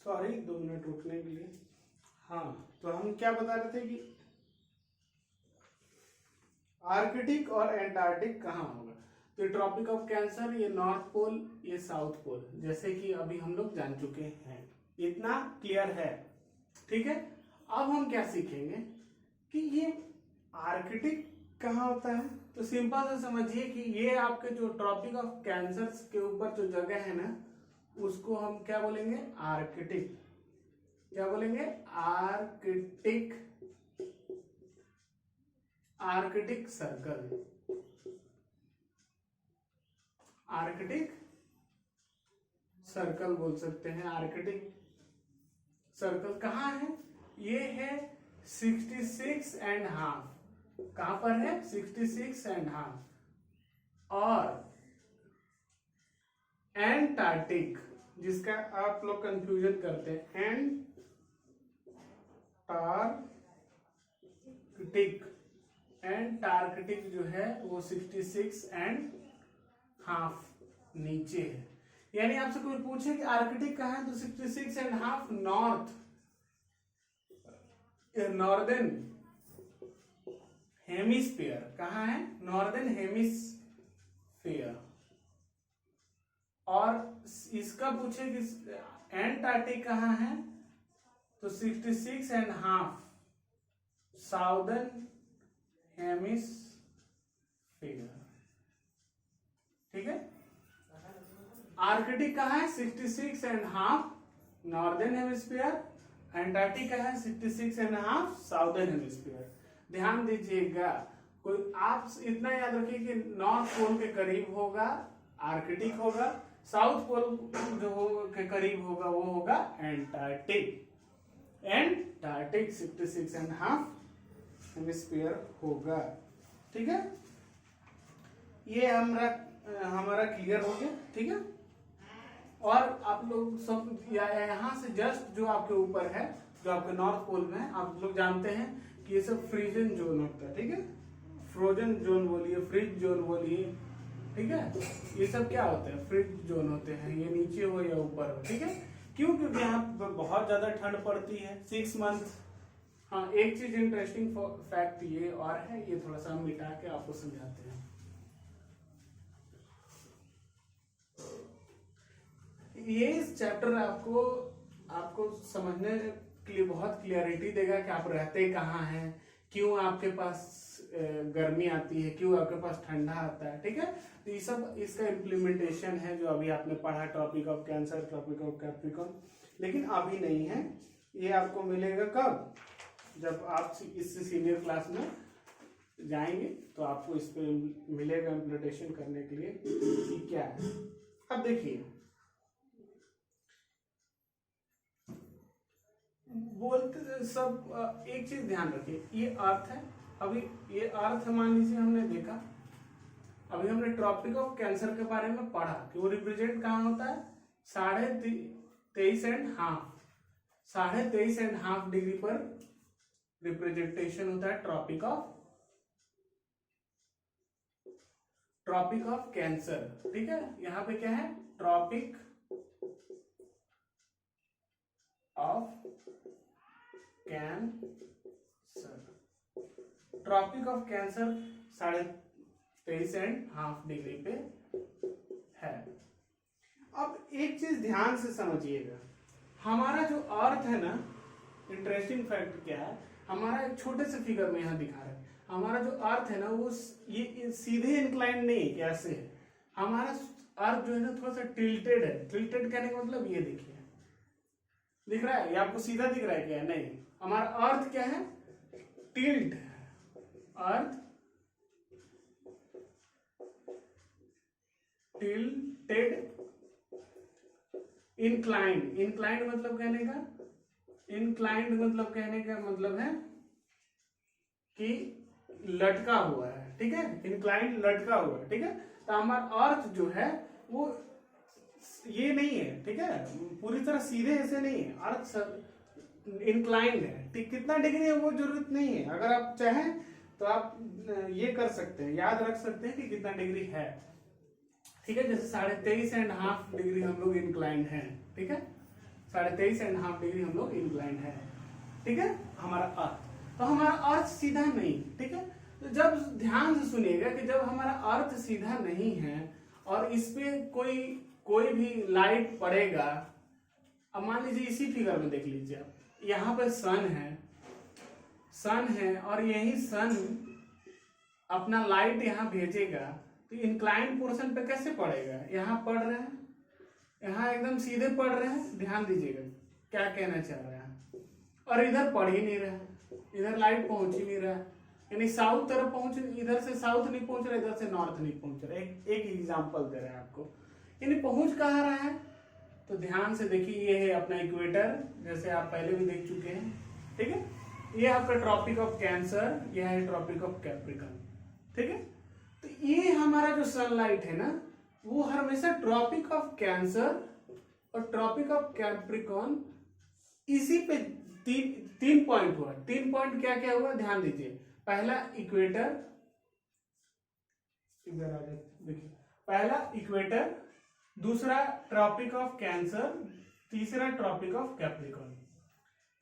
Sorry 2 minute रुकने के लिए। हाँ, तो हम क्या बता रहे थे कि आर्कटिक और एंटार्क्टिक कहाँ होगा। तो ट्रॉपिक ऑफ कैंसर, ये नॉर्थ पोल, ये साउथ पोल, जैसे कि अभी हम लोग जान चुके हैं, इतना क्लियर है। ठीक है, अब हम क्या सीखेंगे कि ये आर्कटिक कहाँ होता है। तो सिंपल से समझिए कि ये आपके जो ट्रॉपिक ऑफ कैंसर के ऊपर जो जगह है ना, उसको हम क्या बोलेंगे, आर्कटिक। क्या बोलेंगे, Arctic, Arctic circle, Arctic circle बोल सकते हैं। आर्कटिक सर्कल कहाँ है, ये है 66.5। कहां पर है, 66.5। और एंटार्क्टिक, जिसका आप लोग कंफ्यूजन करते हैं, एंटार्क्टिक, एंटार्क्टिक जो है वो 66.5 नीचे है। यानी आपसे कोई पूछे कि आर्कटिक कहाँ है, तो 66.5 नॉर्थ, नॉर्दर्न हेमिस्फीयर। कहाँ है, नॉर्दर्न हेमिस्फीयर। और इसका पूछे कि एंटार्क्टिक कहाँ है, तो 66.5 साउदर्न हेमिस्फीयर। ठीक है, आर्कटिक कहाँ है, 66.5 नॉर्दर्न हेमिस्फीयर, एंटार्क्टिक कहाँ है, 66.5 साउदर्न हेमिस्फीयर। ध्यान दीजिएगा, कोई आप इतना याद रखिए कि नॉर्थ पोल के करीब होगा आर्कटिक होगा, साउथ पोल जो के करीब होगा वो होगा एंटार्क्टिक। एंटार्क्टिक 66.5 हेमिस्फीयर होगा। ठीक है, ये हमारा क्लियर हो गया। ठीक है, और आप लोग सब यहाँ से जस्ट जो आपके ऊपर है, जो आपके नॉर्थ पोल में है, आप लोग जानते हैं कि ये सब फ्रीजन जोन होता है। ठीक है, फ्रोजन जोन बोलिए, फ्रीज जोन बोलिए। ठीक है, ये सब क्या होते हैं, फ्रीज जोन होते हैं, ये नीचे हो या ऊपर हो। ठीक है, क्यों, क्योंकि यहाँ पर बहुत ज्यादा ठंड पड़ती है 6 मंथ। हाँ, एक चीज इंटरेस्टिंग फैक्ट ये और है, ये थोड़ा सा हम मिटा के आपको समझाते हैं। ये इस चैप्टर आपको समझने के लिए बहुत क्लियरिटी देगा कि आप रहते कहाँ हैं, क्यों आपके पास गर्मी आती है, क्यों आपके पास ठंडा आता है। ठीक है, तो ये सब इसका इम्प्लीमेंटेशन है जो अभी आपने पढ़ा, topic of cancer, topic of Capricorn. लेकिन अभी नहीं है, ये आपको मिलेगा कब, जब आप इस सीनियर क्लास में जाएंगे तो आपको इस पे मिलेगा इम्प्लीमेंटेशन करने के लिए कि क्या है। अब देखिए, बोलते सब एक चीज ध्यान रखिए, ये अर्थ है। अभी ये अर्थ मान लीजिए हमने देखा, अभी हमने ट्रॉपिक ऑफ कैंसर के बारे में पढ़ा कि वो रिप्रेजेंट कहाँ होता है, 23.5 डिग्री पर रिप्रेजेंटेशन होता है ट्रॉपिक ऑफ कैंसर। ठीक है, यहाँ पे क्या है, Tropic of Cancer, Tropic of Cancer 23.5 degree पे है। अब एक चीज ध्यान से समझिएगा, हमारा जो अर्थ है ना, इंटरेस्टिंग फैक्ट क्या है, हमारा एक छोटे से फिगर में यहाँ दिखा रहा है, हमारा जो अर्थ है ना वो ये सीधे इंक्लाइन नहीं है, कैसे है, हमारा अर्थ जो है ना थोड़ा सा टिल्टेड है। टिल्टेड कहने का मतलब ये देखिए, दिख रहा है, ये आपको सीधा दिख रहा है क्या, नहीं, हमारा अर्थ क्या है, टिल्ट है। अर्थ टिल्टेड, इंक्लाइंड, इंक्लाइंड मतलब कहने का, इंक्लाइंड मतलब कहने का मतलब है कि लटका हुआ है। ठीक है, इंक्लाइंड लटका हुआ है। ठीक है, तो हमारा अर्थ जो है वो ये नहीं है। ठीक है, पूरी तरह सीधे ऐसे नहीं है, अर्थ इंक्लाइंड है। ठीक, कितना डिग्री है वो जरूरत नहीं है, अगर आप चाहें तो आप ये कर सकते हैं, याद रख सकते हैं कि कितना डिग्री है। ठीक है, जैसे 23.5 डिग्री हम लोग इंक्लाइंड हैं। ठीक है, 23.5 डिग्री हम लोग इंक्लाइंड है, ठीक है, हमारा अर्थ। तो हमारा अर्थ सीधा नहीं, ठीक है। तो जब ध्यान से सुनिएगा कि जब हमारा अर्थ सीधा नहीं है और इस पे कोई भी लाइट पड़ेगा, अब मान लीजिए इसी फिगर में देख लीजिए आप, यहाँ पे सन है और यही सन अपना लाइट यहाँ भेजेगा, तो इंक्लाइंड पोर्शन पे कैसे पड़ेगा, यहाँ पड़ रहा है, यहाँ एकदम सीधे पड़ रहे हैं। ध्यान दीजिएगा क्या कहना चाह रहा है, और इधर पड़ ही नहीं रहा है, इधर लाइट पहुंच ही नहीं रहा है, यानी साउथ तरफ पहुंच, इधर से साउथ नहीं पहुंच रहा, इधर से नॉर्थ नहीं पहुंच रहा। एक एग्जांपल दे रहे हैं आपको, यानी पहुंच कहाँ रहा है, तो ध्यान से देखिए, ये है अपना इक्वेटर, जैसे आप पहले भी देख चुके हैं, ठीक है। ये आपका ट्रॉपिक ऑफ कैंसर, यह है ट्रॉपिक ऑफ कैप्रिकॉर्न, ठीक है। तो ये हमारा जो सनलाइट है ना, वो हमेशा ट्रॉपिक ऑफ कैंसर और ट्रॉपिक ऑफ कैप्रिकॉर्न, इसी पे तीन पॉइंट हुआ। 3 पॉइंट क्या क्या हुआ, ध्यान दीजिए। पहला इक्वेटर, इधर आ जाए, देखिए, पहला इक्वेटर, दूसरा ट्रॉपिक ऑफ कैंसर, तीसरा ट्रॉपिक ऑफ कैप्रिकॉर्न।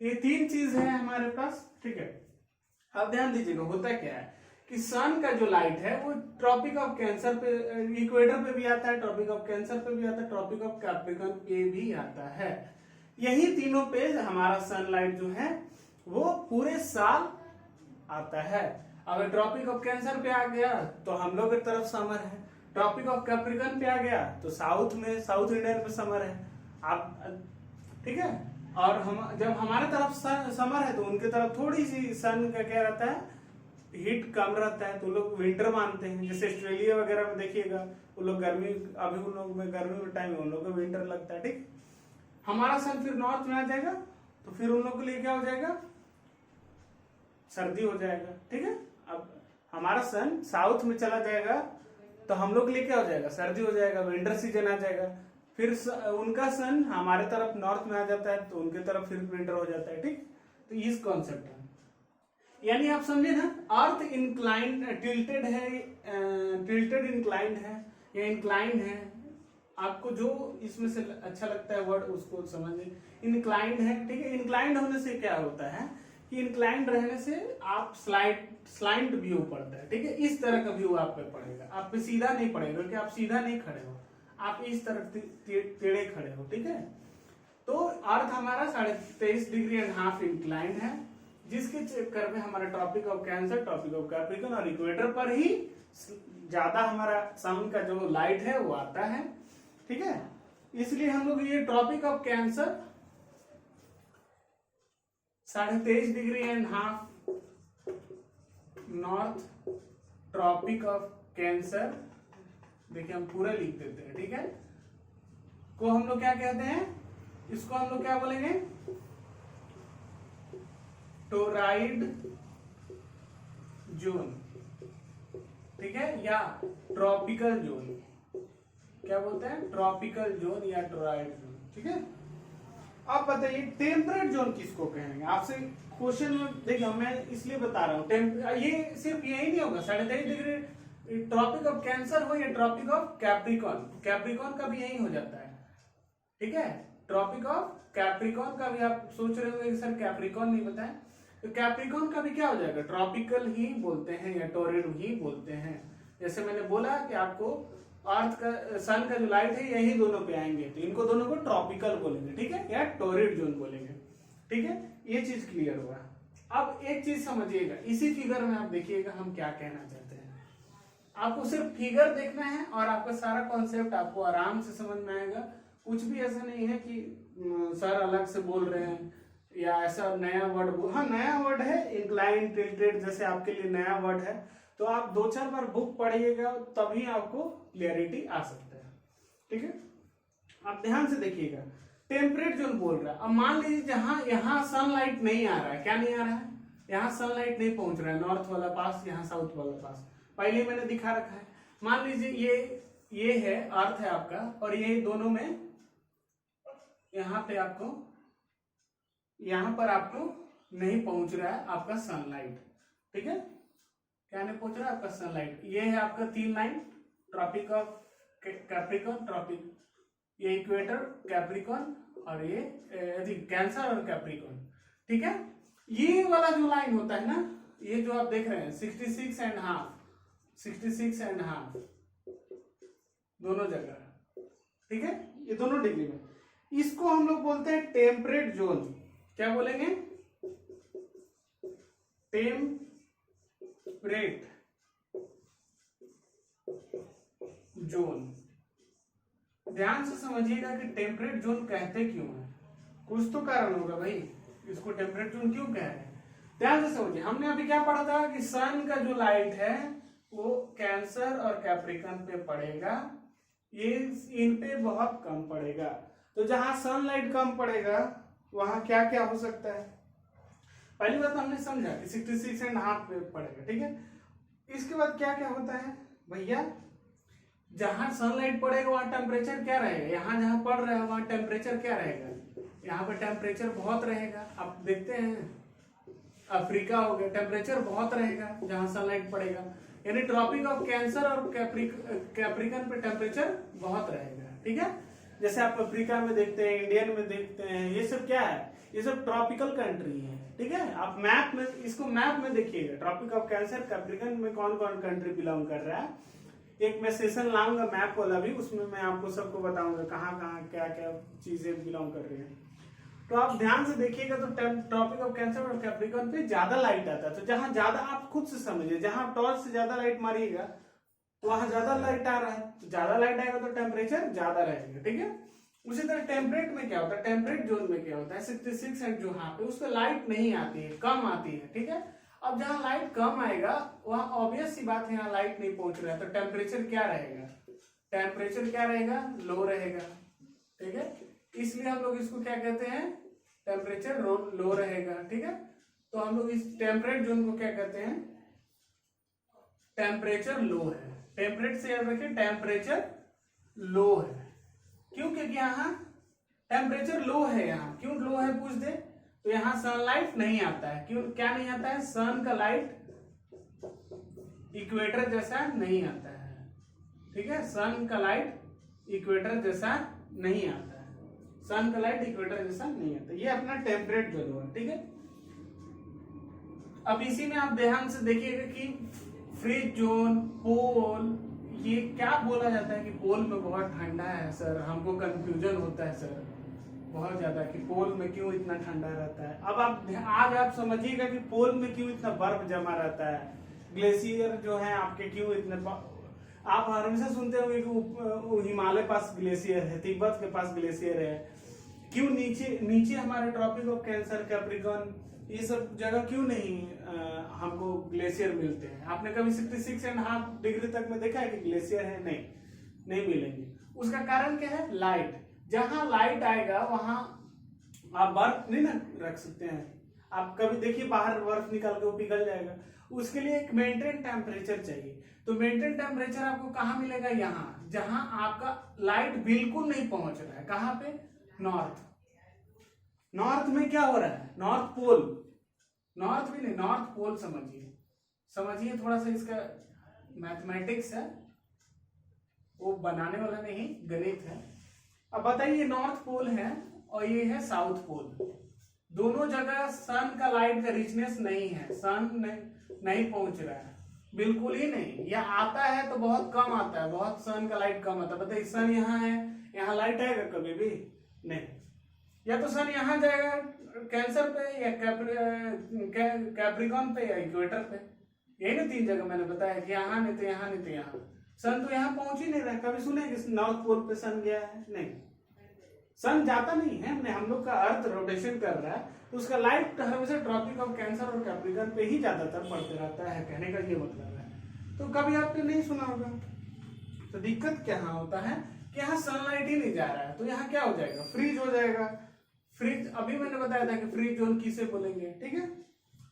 ये 3 चीज है हमारे पास, ठीक है। अब ध्यान दीजिएगा, होता क्या है कि सन का जो लाइट है वो ट्रॉपिक ऑफ कैंसर पे, इक्वेटर पे भी आता है, ट्रॉपिक ऑफ कैंसर पे भी आता है, ट्रॉपिक ऑफ कैप्रिकॉर्न पे भी आता है। यही तीनों पे हमारा सनलाइट जो है वो पूरे साल आता है। अगर ट्रॉपिक ऑफ कैंसर पे आ गया तो हम लोग की तरफ समर है, ट्रॉपिक ऑफ कैप्रिकॉर्न पे आ गया तो साउथ इंडियन में समर है, आप, ठीक है। और हम जब हमारे तरफ समर है तो उनके तरफ थोड़ी सी सन का क्या रहता है, हीट कम रहता है, तो लोग विंटर मानते हैं। जैसे ऑस्ट्रेलिया वगैरह में देखिएगा, वो लोग गर्मी, अभी उन लोग में गर्मी के टाइम में उन लोग को विंटर लगता है, ठीक। हमारा सन फिर नॉर्थ में आ जाएगा तो फिर उन लोग के लिए क्या हो जाएगा, सर्दी हो जाएगा, ठीक है। अब हमारा सन साउथ में चला जाएगा तो हम लोग के लिए क्या हो जाएगा, सर्दी हो जाएगा, विंटर सीजन आ जाएगा। फिर उनका सन हमारे तरफ नॉर्थ में आ जाता है तो उनके तरफ फिर विंटर हो जाता है, ठीक। तो इस कॉन्सेप्ट है, यानी आप समझे ना, अर्थ इंक्लाइंड टिल्टेड है, टिल्टेड इंक्लाइंड है या इंक्लाइंड है, आपको जो इसमें से अच्छा लगता है वर्ड उसको समझिए। इंक्लाइंड है, ठीक है। इंक्लाइंड होने से क्या होता है कि इंक्लाइंड रहने से आप स्लाइंट व्यू पड़ता है, ठीक है। इस तरह का व्यू आप पे पड़ेगा, आप पे सीधा नहीं पड़ेगा क्योंकि आप सीधा नहीं खड़े हो, आप इस तरह टेढ़े खड़े हो, ठीक है। तो अर्थ हमारा 23.5 डिग्री इंक्लाइंड है, जिसके चक्कर में हमारा Tropic of Cancer, Tropic of Capricorn और इक्वेटर पर ही ज्यादा हमारा सन का जो लाइट है वो आता है, ठीक है। इसलिए हम लोग ये Tropic of Cancer 23.5 degree north, Tropic of Cancer, देखिए हम पूरा लिख देते हैं, ठीक है, को हम लोग क्या कहते हैं, इसको हम लोग क्या बोलेंगे, टोराइड जोन, ठीक है, या ट्रॉपिकल जोन, क्या बोलते हैं, ट्रॉपिकल जोन या टोराइड जोन, ठीक है। आप बताइए टेम्परेट जोन किसको कहेंगे, आपसे क्वेश्चन में देखिए, मैं इसलिए बता रहा हूँ, ये सिर्फ यही नहीं होगा, 23.5 डिग्री ट्रॉपिक ऑफ कैंसर हो या ट्रॉपिक ऑफ कैप्रिकॉर्न, कैप्रिकॉर्न का भी यही हो जाता है, ठीक है। ट्रॉपिक ऑफ कैप्रिकॉर्न का भी आप सोच रहे होंगे सर कैप्रिकॉर्न नहीं बताया, तो कैप्रिकॉर्न का भी क्या हो जाएगा, ट्रॉपिकल ही बोलते हैं या टोरिड ही बोलते हैं। जैसे मैंने बोला कि आपको अर्थ का, सन का जो लाइट है यही दोनों पे आएंगे, तो इनको दोनों को ट्रॉपिकल बोलेंगे, ठीक है, या टोरिड जोन बोलेंगे, ठीक है। ये चीज क्लियर हुआ। अब एक चीज समझिएगा, इसी फिगर में आप देखिएगा हम क्या कहना चाहते हैं। आपको सिर्फ फिगर देखना है और आपका सारा कॉन्सेप्ट आपको आराम से समझ में आएगा। कुछ भी ऐसा नहीं है कि सर अलग से बोल रहे हैं या ऐसा नया वर्ड बोल, हाँ नया वर्ड है, इंक्लाइन, टिल्टेड, जैसे आपके लिए नया वर्ड है, तो आप 2-4 बार बुक पढ़िएगा तभी आपको क्लियरिटी आ सकता है, ठीक है। आप ध्यान से देखिएगा, टेम्परेट जोन बोल रहा है। अब मान लीजिए जहां यहाँ सनलाइट नहीं आ रहा है, क्या नहीं आ रहा है, यहाँ सनलाइट नहीं पहुंच रहा है, नॉर्थ वाला पास, यहाँ साउथ वाला पास, पहले मैंने दिखा रखा है। मान लीजिए ये है अर्थ है आपका, और ये दोनों में यहाँ पे आपको, यहाँ पर आपको नहीं पहुंच रहा है आपका सनलाइट, ठीक है, क्या नहीं पहुंच रहा है आपका सनलाइट। ये है आपका 3 line, Tropic of Capricorn, Tropic, ये इक्वेटर, कैप्रिकॉन, और ये कैंसर और कैप्रिकॉन, ठीक है। ये वाला जो लाइन होता है ना, ये जो आप देख रहे हैं 66.5 दोनों जगह, ठीक है, ये दोनों डिग्री में, इसको हम लोग बोलते हैं टेम्परेट जोन। क्या बोलेंगे? Temperate zone. ध्यान से समझिएगा कि टेम्परेट जोन कहते क्यों है, कुछ तो कारण होगा भाई, इसको टेम्परेट जोन क्यों कह रहे हैं। ध्यान से समझिए, हमने अभी क्या पढ़ा था कि सन का जो लाइट है वो कैंसर और कैप्रिकॉन पे पड़ेगा, ये इन पे बहुत कम पड़ेगा। तो जहां सनलाइट कम पड़ेगा वहां क्या क्या हो सकता है। पहली बात हमने समझा कि 66.5 पे पड़ेगा, ठीक है। इसके बाद क्या क्या होता है भैया, जहां सनलाइट पड़ेगा वहां टेम्परेचर क्या रहेगा, यहाँ जहां पड़ रहा है वहां टेम्परेचर क्या रहेगा, यहाँ पर टेम्परेचर बहुत रहेगा। आप देखते हैं अफ्रीका हो गया, टेम्परेचर बहुत रहेगा जहां सनलाइट पड़ेगा, यानी ट्रॉपिक ऑफ कैंसर और कैप्रिकॉन पे टेम्परेचर बहुत रहेगा, ठीक है। जैसे आप अफ्रीका में देखते हैं, इंडियन में देखते हैं, ये सब क्या है, ये सब ट्रॉपिकल कंट्री है, ठीक है। आप मैप में, इसको मैप में देखिएगा, ट्रॉपिक ऑफ कैंसर कैप्रिकॉन में कौन कौन कंट्री बिलोंग कर रहा है। एक मैं सेशन लाऊंगा मैप वाला भी, उसमें मैं आपको सबको बताऊंगा कहाँ कहाँ क्या क्या चीजें बिलोंग कर रही है। तो आप ध्यान से देखिएगा तो ट्रॉपिक ऑफ कैंसर और कैप्रिकॉन पे ज्यादा लाइट आता है। तो जहां ज्यादा, आप खुद से समझिए, जहां टॉर्च से ज्यादा लाइट मारिएगा वहां ज्यादा लाइट आ रहा है, तो ज्यादा लाइट आएगा तो टेम्परेचर ज्यादा रहेगा, ठीक है। उसी तरह टेम्परेट में क्या होता है, टेम्परेट जोन में क्या होता है 66 एंड जो यहाँ पे उस पर लाइट नहीं आती है, कम आती है, ठीक है। अब जहां लाइट कम आएगा वहां ऑब्वियस सी बात है, यहाँ लाइट नहीं पहुंच रहा है, तो टेम्परेचर क्या रहेगा, टेम्परेचर क्या रहेगा, लो रहेगा, ठीक है। इसलिए हम लोग इसको क्या कहते हैं, टेम्परेचर लो रहेगा, ठीक है। तो हम लोग इस टेम्परेट जोन को क्या कहते हैं, टेम्परेचर लो है। टेम्परेट से याद रखिए, टेम्परेचर लो है, क्यों, क्योंकि यहाँ टेम्परेचर लो है। यहाँ क्यों लो है पूछ दे तो यहाँ सनलाइट नहीं आता है। क्यों, क्या नहीं आता है, सन का लाइट इक्वेटर जैसा नहीं आता है, ठीक है। सन का लाइट इक्वेटर जैसा नहीं आता है, सन का लाइट इक्वेटर जैसा नहीं आता। ये अपना टेम्परेट जोन है, ठीक है। अब इसी में आप ध्यान से देखिएगा कि फ्रीज जोन, पोल, ये क्या बोला जाता है कि पोल में बहुत ठंडा है सर, हमको कंफ्यूजन होता है सर बहुत ज्यादा कि पोल में क्यों इतना ठंडा रहता है। अब आज आप समझिएगा कि पोल में क्यों इतना बर्फ जमा रहता है, ग्लेशियर जो है आपके क्यों इतने, आप हमेशा सुनते होंगे कि हिमालय पास ग्लेशियर है, तिब्बत के पास ग्लेशियर है, क्यों नीचे हमारे ट्रॉपिक ऑफ कैंसर, कैप्रिकॉन, ये सब जगह क्यों नहीं हमको ग्लेशियर मिलते हैं। आपने कभी 66.5 डिग्री तक में देखा है कि ग्लेशियर है? नहीं मिलेंगे। उसका कारण क्या है, लाइट। जहां लाइट आएगा वहां आप बर्फ नहीं ना रख सकते हैं। आप कभी देखिए बाहर बर्फ निकाल के वो पिघल जाएगा, उसके लिए एक मेंटेन टेम्परेचर चाहिए। तो मेंटेन टेम्परेचर आपको कहाँ मिलेगा, यहाँ जहां आपका लाइट बिल्कुल नहीं पहुंच रहा है। कहाँ पे, नॉर्थ में क्या हो रहा है, नॉर्थ पोल, नॉर्थ भी नहीं, नॉर्थ पोल समझिए थोड़ा सा, इसका मैथमेटिक्स है, वो बनाने वाला नहीं, गणित है। अब बताइए, नॉर्थ पोल है और ये है साउथ पोल, दोनों जगह सन का लाइट का रिचनेस नहीं है, सन नहीं पहुंच रहा है, बिल्कुल ही नहीं, या आता है तो बहुत कम आता है, बहुत सन का लाइट कम आता है। बताइए, सन यहाँ है, यहाँ लाइट आएगा कभी भी नहीं, या तो सन यहाँ जाएगा कैंसर पे, या कैप्रिकॉन पे, या इक्वेटर पे। यही ना 3 जगह मैंने बताया कि यहाँ नहीं तो यहाँ, नहीं तो यहाँ। सन तो यहाँ पहुंच ही नहीं रहा है। कभी सुने कि नॉर्थ पोल पे सन गया है? नहीं, सन जाता नहीं है, हम लोग का अर्थ रोटेशन कर रहा है, तो उसका लाइट हमेशा ट्रॉपिक ऑफ कैंसर और कैप्रिकॉन पे ही ज्यादातर पड़ते रहता है, कहने का ये मतलब है। तो कभी आपने नहीं सुना होगा। तो दिक्कत क्या होता है कि यहाँ सनलाइट ही नहीं जा रहा है, तो यहाँ क्या हो जाएगा, फ्रीज हो जाएगा। फ्रीज, अभी मैंने बताया था कि फ्रीज जोन किसे बोलेंगे, ठीक है।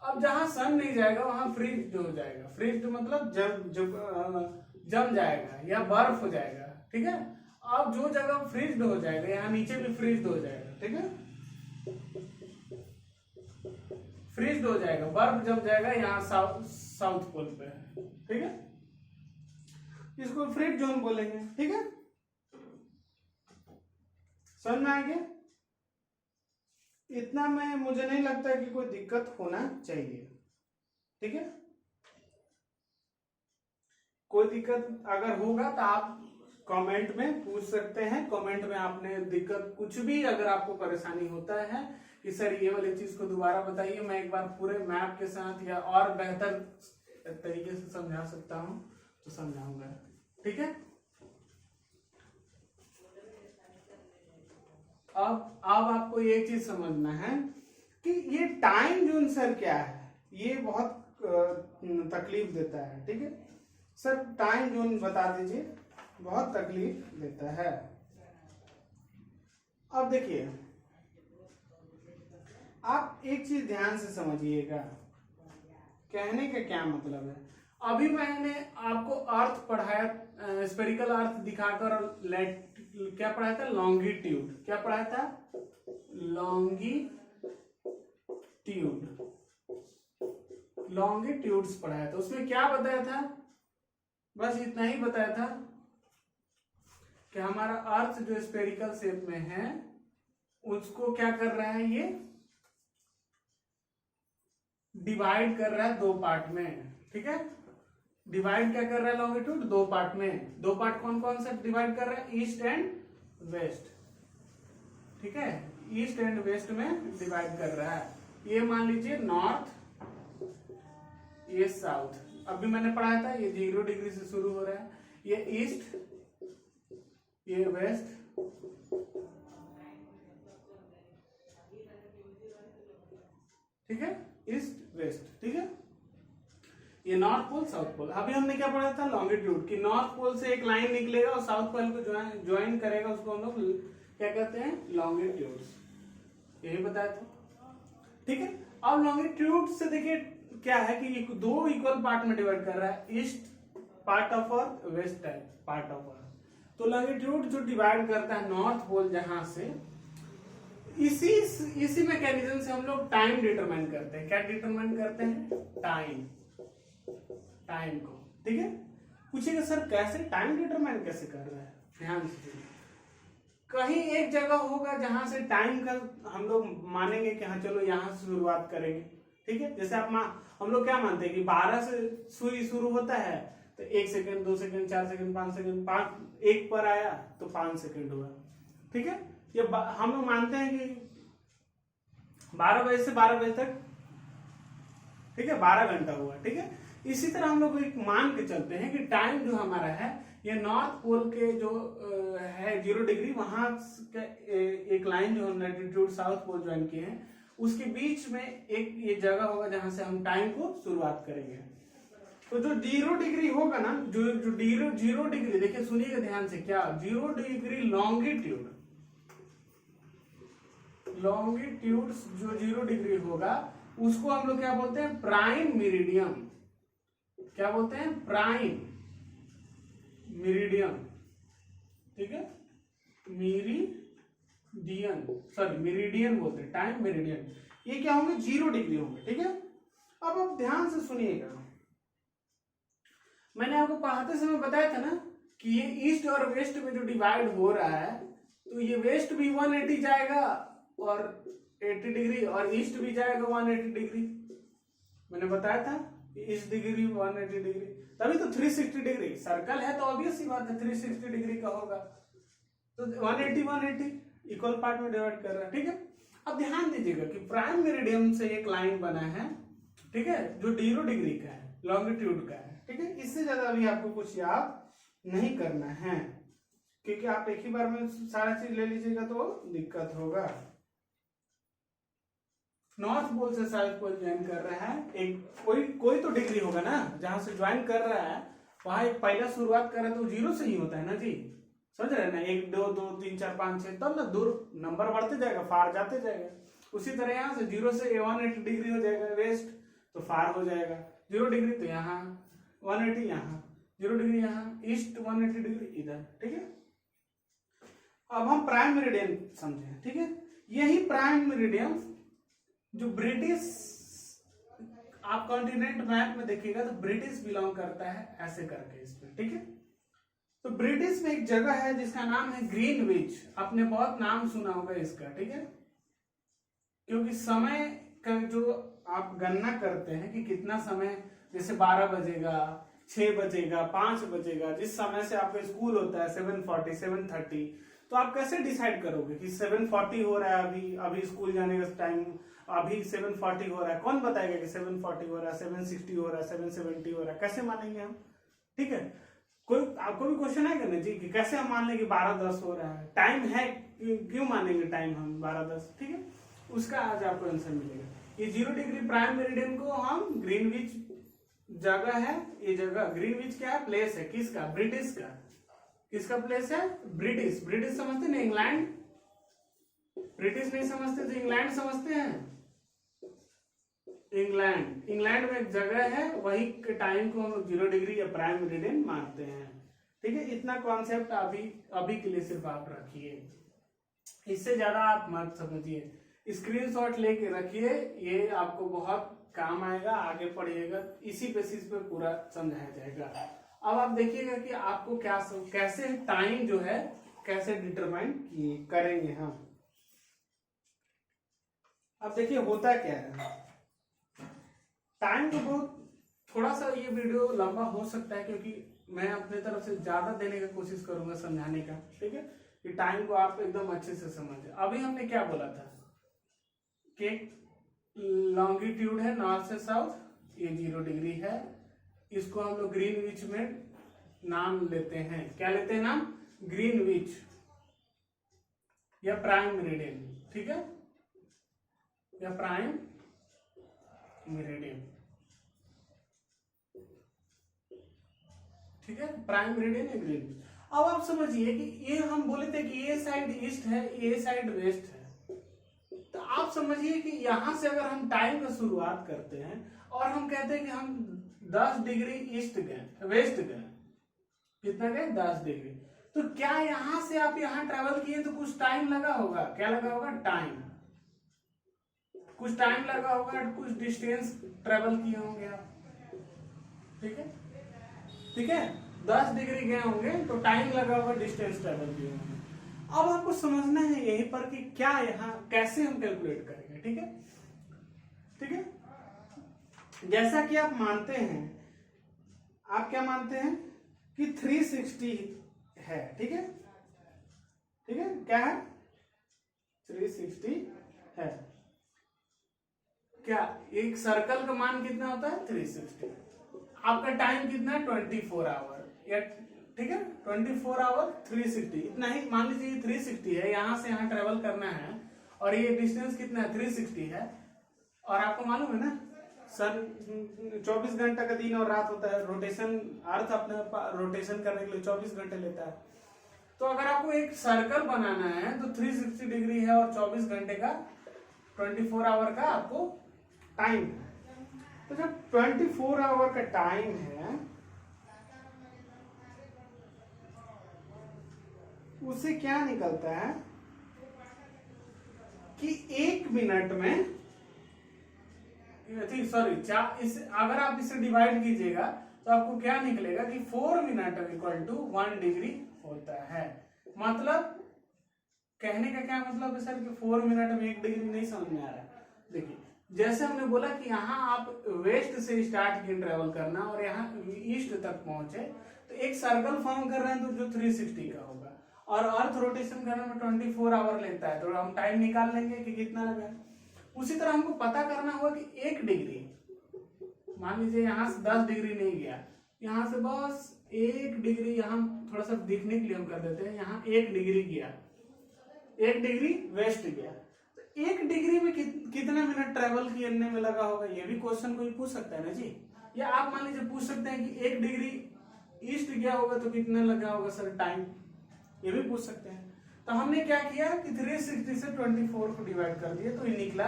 अब जहां सन नहीं जाएगा वहां फ्रीज हो जाएगा। फ्रीज मतलब जम जाएगा या बर्फ हो जाएगा, ठीक है। अब जो जगह फ्रीज हो जाएगा, यहाँ नीचे भी फ्रीज हो जाएगा, ठीक है, फ्रीज हो जाएगा, बर्फ जम जाएगा यहाँ साउथ पोल पे, ठीक है। इसको फ्रीज जोन बोलेंगे, ठीक है। समझ में आ गया? इतना में मुझे नहीं लगता कि कोई दिक्कत होना चाहिए। ठीक है, कोई दिक्कत अगर होगा तो आप कमेंट में पूछ सकते हैं। कमेंट में आपने दिक्कत कुछ भी अगर आपको परेशानी होता है कि सर ये वाली चीज को दोबारा बताइए, मैं एक बार पूरे मैप के साथ या और बेहतर तरीके से समझा सकता हूं तो समझाऊंगा। ठीक है, अब आपको ये चीज समझना है कि ये टाइम जोन सर क्या है, ये बहुत तकलीफ देता है। ठीक है सर, टाइम जोन बता दीजिए, बहुत तकलीफ देता है। अब देखिए, आप एक चीज ध्यान से समझिएगा, कहने का क्या मतलब है। अभी मैंने आपको अर्थ पढ़ाया, स्फेरिकल अर्थ दिखाकर, और क्या पढ़ाया था, लॉन्गिट्यूड। क्या पढ़ाया था, लॉन्गिट्यूड्स पढ़ाया था। उसमें क्या बताया था, बस इतना ही बताया था कि हमारा अर्थ जो स्फेरिकल शेप में है उसको क्या कर रहा है, ये डिवाइड कर रहा है दो पार्ट में। ठीक है, डिवाइड क्या कर रहा है, लॉन्गिट्यूड दो पार्ट में। दो पार्ट कौन कौन सा डिवाइड कर रहा है, ईस्ट एंड वेस्ट। ठीक है, ईस्ट एंड वेस्ट में डिवाइड कर रहा है। ये मान लीजिए नॉर्थ, ये साउथ। अभी मैंने पढ़ाया था ये 0 डिग्री से शुरू हो रहा है, ये ईस्ट, ये वेस्ट, ठीक है, ईस्ट वेस्ट। ठीक है, ये नॉर्थ पोल साउथ पोल। अभी हमने क्या पढ़ा था, लॉन्गिट्यूड, कि नॉर्थ पोल से एक लाइन निकलेगा और साउथ पोल को ज्वाइन करेगा, उसको हम लोग क्या कहते हैं, लॉन्गिट्यूड्स। यही बताया था। ठीक है, अब लॉन्गिट्यूड से देखिए क्या है कि दो इक्वल पार्ट में डिवाइड कर रहा है, east part of earth, west part of earth. तो लॉन्गिट्यूड जो डिवाइड करता है नॉर्थ पोल जहां से, इसी मैकेनिज्म से हम लोग टाइम डिटरमाइन करते हैं। क्या डिटरमाइन करते हैं, टाइम को। ठीक है, पूछिएगा सर कैसे, टाइम डिटरमाइन कैसे कर रहा है, ध्यान से। कहीं एक जगह होगा जहां से टाइम का हम लोग मानेंगे कि हाँ चलो यहां से शुरुआत करेंगे। ठीक है, जैसे आप हम लोग क्या मानते हैं कि 12 से सुई शुरू होता है, तो 1 सेकंड, 2 सेकंड, 4 सेकंड, 5 सेकंड, 1 पर आया तो 5 सेकंड हुआ। ठीक है, ये हम लोग मानते हैं कि 12 बजे से 12 बजे तक, ठीक है, 12 घंटा हुआ। ठीक है, इसी तरह हम लोग एक मान के चलते हैं कि टाइम जो हमारा है, ये नॉर्थ पोल के जो है 0 डिग्री, वहां एक लाइन जो लैटिट्यूड साउथ पोल ज्वाइन किए हैं, उसके बीच में एक ये जगह होगा जहां से हम टाइम को शुरुआत करेंगे। तो जो 0 डिग्री होगा ना, जो 0 डिग्री, देखिए सुनिएगा ध्यान से, क्या 0 डिग्री लॉन्गिट्यूड जो 0 डिग्री होगा उसको हम लोग क्या बोलते हैं, प्राइम मेरिडियन। क्या बोलते हैं, प्राइम मेरिडियन। ठीक है, मेरिडियन बोलते हैं, टाइम मेरिडियन। ये क्या होंगे, 0 डिग्री होंगे। ठीक है, अब आप ध्यान से सुनिएगा, मैंने आपको पढ़ाते समय बताया था ना कि ये ईस्ट और वेस्ट में जो डिवाइड हो रहा है, तो ये वेस्ट भी 180 जाएगा और 80 डिग्री, और ईस्ट भी जाएगा 180 डिग्री। मैंने बताया था ईस्ट डिग्री 180 डिग्री, तभी तो 360 डिग्री। सर्कल है तो ऑब्वियस सी बात है 360 डिग्री का होगा। तो 180 इक्वल पार्ट में डिवाइड कर रहा है। ठीक है, अब ध्यान दीजिएगा कि प्राइम मेरिडियन से एक लाइन बना है, ठीक है, जो 0 डिग्री का है, लॉन्गिट्यूड का है। ठीक है, इससे ज्यादा अभी आपको कुछ याद नहीं करना है, क्योंकि आप एक ही बार में सारा चीज ले लीजिएगा तो दिक्कत होगा। नॉर्थ पोल से साउथ पोल ज्वाइन कर रहा है, एक कोई तो डिग्री होगा ना जहां से ज्वाइन कर रहा है, वहां एक पहला शुरुआत कर रहा है तो 0 से ही होता है ना जी, समझ रहे हैं ना, 1 2 2 3 4 5 6, तब ना दूर नंबर बढ़ते जाएगा, फार जाते जाएगा। उसी तरह यहाँ से 0 से 180 डिग्री हो जाएगा वेस्ट, तो फार हो जाएगा 0 डिग्री, तो यहाँ 180, यहाँ 0 डिग्री, यहाँ ईस्ट 180 डिग्री इधर। ठीक है, अब हम प्राइम मेरिडियन समझे। ठीक है, यही प्राइम मेरिडियन जो ब्रिटिश, आप कॉन्टिनेंट मैप में देखिएगा तो ब्रिटिश बिलोंग करता है ऐसे करके इसमें। ठीक है, तो ब्रिटिश में एक जगह है जिसका नाम है ग्रीनविच, आपने बहुत नाम सुना होगा इसका, ठीक है, क्योंकि समय का जो आप गणना करते हैं कि कितना समय, जैसे 12 बजेगा, 6 बजेगा, 5 बजेगा, जिस समय से आपका स्कूल होता है 7:40 7:30, तो आप कैसे डिसाइड करोगे कि 7:40 हो रहा है, अभी स्कूल जाने का टाइम, अभी 7:40 हो रहा है, कौन बताएगा कि 7:40 हो रहा है, 7:60 हो रहा है, 7:70 हो रहा है, कैसे मानेंगे हम, ठीक है। कोई आपको भी क्वेश्चन है करना जी कि कैसे हम मान लें कि 12:10 हो रहा है, टाइम है, क्यों मानेंगे टाइम हम 12:10, ठीक है, उसका आज आपको आंसर मिलेगा। ये 0 डिग्री प्राइम मेरिडियन को हम ग्रीनविच जगह है, ये जगह ग्रीनविच क्या है, प्लेस है, किसका, ब्रिटिश का, किसका प्लेस है, ब्रिटिश, ब्रिटिश समझते ना, इंग्लैंड, ब्रिटिश नहीं समझते तो इंग्लैंड समझते हैं, इंग्लैंड, इंग्लैंड में एक जगह है, वही के टाइम को हम 0 डिग्री या प्राइम मेरिडियन मानते हैं, ठीक है। इतना कॉन्सेप्ट अभी के लिए सिर्फ आप रखिए, इससे ज्यादा आप मत समझिए, स्क्रीनशॉट लेके रखिए, ये आपको बहुत काम आएगा, आगे पढ़िएगा, इसी बेसिस पे पूरा समझाया जाएगा। अब आप देखिएगा कि आपको कैसे टाइम जो है कैसे डिटरमाइन करेंगे हम। अब देखिए होता क्या है, टाइम तो बहुत थोड़ा सा ये वीडियो लंबा हो सकता है, क्योंकि मैं अपने तरफ से ज्यादा देने की कोशिश करूंगा समझाने का, ठीक है, कि टाइम को आप एकदम अच्छे से समझे। अभी हमने क्या बोला था कि लॉन्गिट्यूड है नॉर्थ से साउथ, ये 0 डिग्री है, इसको हम लोग ग्रीनविच में नाम लेते हैं, क्या लेते हैं नाम, ग्रीनविच या प्राइम मेरिडियन, ठीक है, या प्राइम मेरिडियन, ठीक है, प्राइम मेरिडियन या ग्रीनविच। अब आप समझिए कि ये हम बोले थे कि ये साइड ईस्ट है, ये साइड वेस्ट है, तो आप समझिए कि यहां से अगर हम टाइम का शुरुआत करते हैं और हम कहते हैं कि हम 10 डिग्री ईस्ट गए, वेस्ट गए, कितना गए, 10 डिग्री, तो क्या यहां से आप यहां ट्रेवल किए तो कुछ टाइम लगा होगा, क्या लगा होगा, टाइम, कुछ टाइम लगा होगा, कुछ डिस्टेंस ट्रेवल किए होंगे आप, ठीक है, ठीक है, 10 डिग्री गए होंगे तो टाइम लगा होगा, डिस्टेंस ट्रेवल किए होंगे। अब आपको समझना है यहीं पर कि क्या यहाँ कैसे हम कैलकुलेट करेंगे, ठीक है, ठीक है। जैसा कि आप मानते हैं, आप क्या मानते हैं कि 360 है, ठीक है, ठीक है, क्या है, 360 है, क्या एक सर्कल का मान कितना होता है, 360, आपका टाइम कितना है, 24 आवर, या ठीक है, 24 आवर 360, इतना ही मान लीजिए 360 है, यहां से यहां ट्रेवल करना है, और ये डिस्टेंस कितना है, 360 है, और आपको मालूम है ना सन 24 घंटा का दिन और रात होता है, रोटेशन, अर्थ अपने रोटेशन करने के लिए 24 घंटे लेता है, तो अगर आपको एक सर्कल बनाना है तो 360 डिग्री है और 24 घंटे का 24 आवर का आपको टाइम है। तो जब 24 आवर का टाइम है, उससे क्या निकलता है कि 1 मिनट में, सॉरी, अगर आप इसे डिवाइड कीजिएगा तो आपको क्या निकलेगा कि 4 मिनट इक्वल टू 1 डिग्री होता है। मतलब कहने का क्या मतलब है सर कि 4 मिनट में 1 डिग्री, नहीं समझ में आ रहा है। देखिए जैसे हमने बोला कि यहाँ आप वेस्ट से स्टार्ट किए ट्रेवल करना और यहाँ ईस्ट तक पहुंचे, तो एक सर्कल फॉर्म कर रहे हैं तो जो 360 का होगा, और अर्थ रोटेशन करने में 24 आवर लेता है, तो हम टाइम निकाल लेंगे कि कितना लगा। उसी तरह हमको पता करना होगा कि 1 डिग्री, मान लीजिए यहाँ से 10 डिग्री नहीं गया, यहाँ से बस 1 डिग्री, यहाँ थोड़ा सा दिखने के लिए हम कर देते हैं, यहाँ 1 डिग्री गया, 1 डिग्री वेस्ट गया, तो 1 डिग्री में कितना मिनट ट्रेवल करने में लगा होगा, ये भी क्वेश्चन कोई पूछ सकता है ना जी। या आप मान लीजिए पूछ सकते हैं कि 1 डिग्री ईस्ट गया होगा तो कितना लगा होगा सर टाइम, ये भी पूछ सकते हैं। तो हमने क्या किया कि 360 से 24 को डिवाइड कर दिया, तो ये निकला।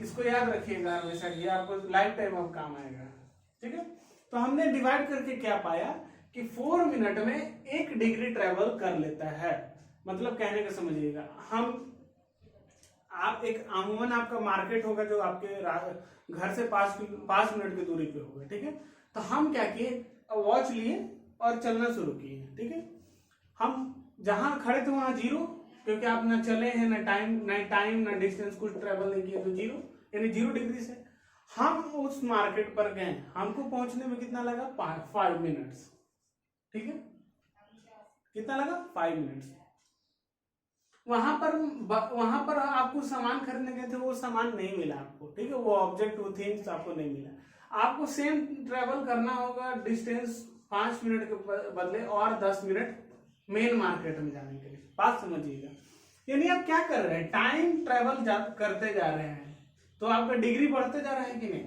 इसको याद रखिएगा हमेशा, ये आपको लाइफ टाइम अब काम आएगा, ठीक है। तो हमने डिवाइड करके क्या पाया कि 4 मिनट में 1 डिग्री ट्रेवल कर लेता है। मतलब कहने का समझिएगा, हम आप एक अमूमन आपका मार्केट होगा जो आपके घर से 5 मिनट की दूरी पे होगा, ठीक है। तो हम क्या किए, वॉच लिए और चलना शुरू किए, हैं, ठीक है। हम जहां खड़े थे वहां 0, क्योंकि आप ना चले हैं ना टाइम ना डिस्टेंस, कुछ ट्रेवल नहीं किए, तो 0 यानी 0 डिग्री से हम उस मार्केट पर गए। हमको पहुंचने में कितना लगा? 5 मिनट्स, ठीक है। कितना लगा? 5 मिनट्स। वहां पर आपको सामान खरीदने गए थे, वो सामान नहीं मिला आपको, ठीक है। वो ऑब्जेक्ट, वो थिंग्स आपको नहीं मिला। आपको सेम ट्रेवल करना होगा डिस्टेंस 5 मिनट के बदले और 10 मिनट मेन मार्केट में जाने के लिए। बात समझिएगा, यानी आप क्या कर रहे हैं? टाइम ट्रेवल करते जा रहे हैं, तो आपका डिग्री बढ़ते जा रहा है कि नहीं?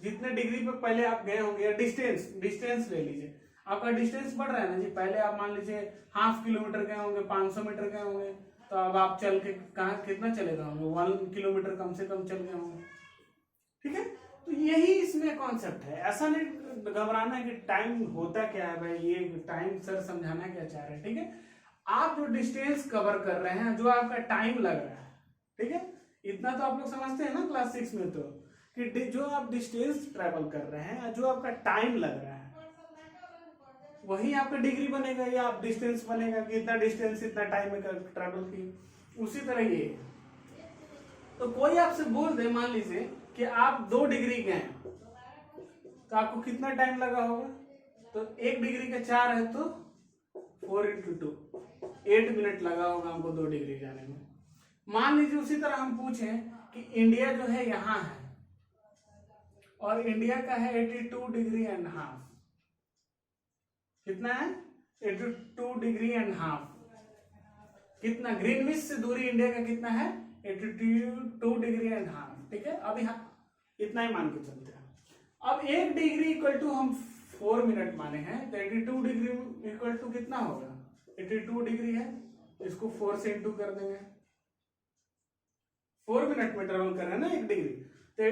जितने डिग्री पे पहले आप गए होंगे, या डिस्टेंस ले लीजिए, आपका डिस्टेंस बढ़ रहा है ना जी। पहले आप मान लीजिए 0.5 किलोमीटर गए होंगे, 500 मीटर गए होंगे, तो अब आप चल के कहाँ कितना चले गए होंगे? 1 किलोमीटर कम से कम चल गए होंगे, ठीक है। तो यही इसमें कॉन्सेप्ट है। ऐसा नहीं घबराना है कि टाइम होता क्या है भाई, ये टाइम सर समझाना क्या चाह रहे हैं, ठीक है। आप जो डिस्टेंस कवर कर रहे हैं, जो आपका टाइम लग रहा है, ठीक है, इतना तो आप लोग समझते हैं ना क्लास 6 में, तो कि जो आप डिस्टेंस ट्रेवल कर रहे हैं, जो आपका टाइम लग रहा है, वही आपका डिग्री बनेगा, या आप डिस्टेंस बनेगा कि इतना डिस्टेंस इतना टाइम में ट्रेवल की। उसी तरह ये, तो कोई आपसे बोल दे, मान लीजिए कि आप 2 डिग्री गए, तो आपको कितना टाइम लगा होगा? तो 1 डिग्री का 4 है, तो 4 × 2 8 मिनट लगा होगा हमको 2 डिग्री जाने में। मान लीजिए उसी तरह हम पूछें कि इंडिया जो है यहाँ है, और इंडिया का है 82 डिग्री एंड हाफ। कितना है? 82 डिग्री एंड हाफ। कितना? ग्रीनविच से दूरी इंडिया का कितना है? 82 डिग्री एंड हाफ, ठीक है। अब यहाँ इतना ही मान के चलते हैं। अब 1 डिग्री इक्वल टू हम 4 मिनट माने हैं, तो 82 डिग्री इक्वल टू कितना होगा? 82 डिग्री है, इसको 4 से इंटू कर देंगे। 4 मिनट में ट्रेवल कर रहे हैं ना 1 डिग्री, तो